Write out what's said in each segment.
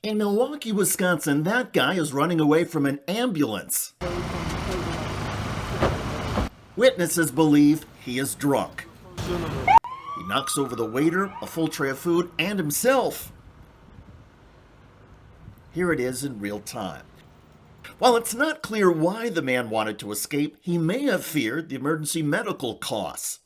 In Milwaukee, Wisconsin, that guy is running away from an ambulance. Witnesses believe he is drunk. He knocks over the waiter, a full tray of food, and himself. Here it is in real time. While it's not clear why the man wanted to escape, he may have feared the emergency medical costs.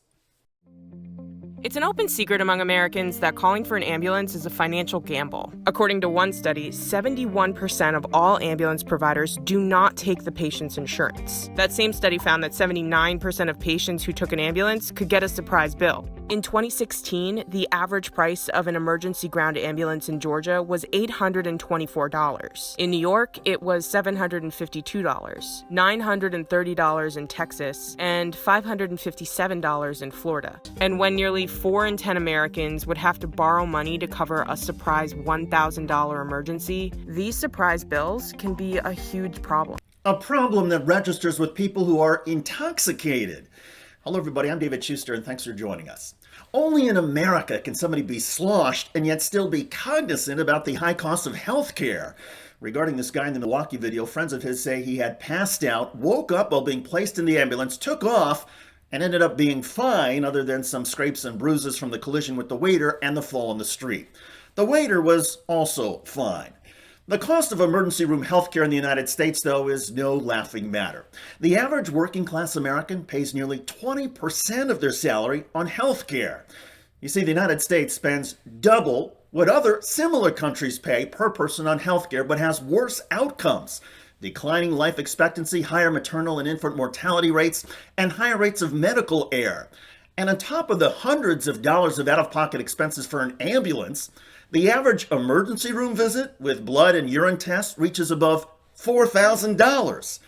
It's an open secret among Americans that calling for an ambulance is a financial gamble. According to one study, 71% of all ambulance providers do not take the patient's insurance. That same study found that 79% of patients who took an ambulance could get a surprise bill. In 2016, the average price of an emergency ground ambulance in Georgia was $824. In New York, it was $752, $930 in Texas, and $557 in Florida. And when nearly 4 in 10 Americans would have to borrow money to cover a surprise $1,000 emergency, these surprise bills can be a huge problem. A problem that registers with people who are intoxicated. Hello, everybody. I'm David Shuster, and thanks for joining us. Only in America can somebody be sloshed and yet still be cognizant about the high cost of health care. Regarding this guy in the Milwaukee video, friends of his say he had passed out, woke up while being placed in the ambulance, took off, and ended up being fine other than some scrapes and bruises from the collision with the waiter and the fall in the street. The waiter was also fine. The cost of emergency room healthcare in the United States, though, is no laughing matter. The average working-class American pays nearly 20% of their salary on healthcare. You see, the United States spends double what other similar countries pay per person on healthcare, but has worse outcomes. Declining life expectancy, higher maternal and infant mortality rates, and higher rates of medical error. And on top of the hundreds of dollars of out-of-pocket expenses for an ambulance, the average emergency room visit with blood and urine tests reaches above $4,000.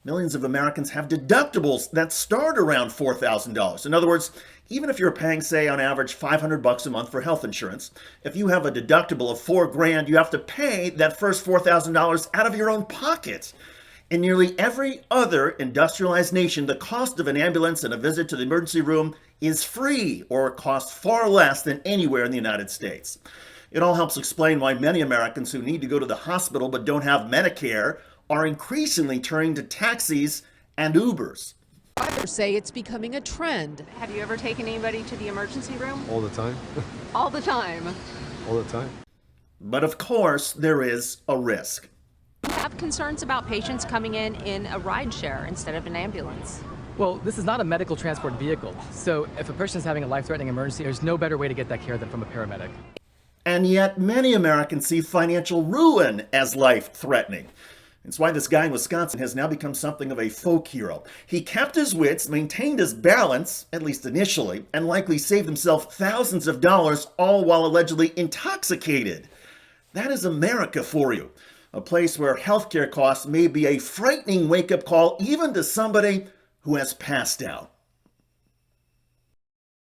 Millions of Americans have deductibles that start around $4,000. In other words, even if you're paying, say, on average $500 a month for health insurance, if you have a deductible of $4,000, you have to pay that first $4,000 out of your own pocket. In nearly every other industrialized nation, the cost of an ambulance and a visit to the emergency room is free or costs far less than anywhere in the United States. It all helps explain why many Americans who need to go to the hospital but don't have Medicare are increasingly turning to taxis and Ubers. Others say it's becoming a trend. Have you ever taken anybody to the emergency room? All the time. All the time. All the time. But of course, there is a risk. You have concerns about patients coming in a ride share instead of an ambulance. Well, this is not a medical transport vehicle, so if a person is having a life-threatening emergency, there's no better way to get that care than from a paramedic. And yet, many Americans see financial ruin as life-threatening. It's why this guy in Wisconsin has now become something of a folk hero. He kept his wits, maintained his balance, at least initially, and likely saved himself thousands of dollars, all while allegedly intoxicated. That is America for you. A place where healthcare costs may be a frightening wake-up call even to somebody who has passed out.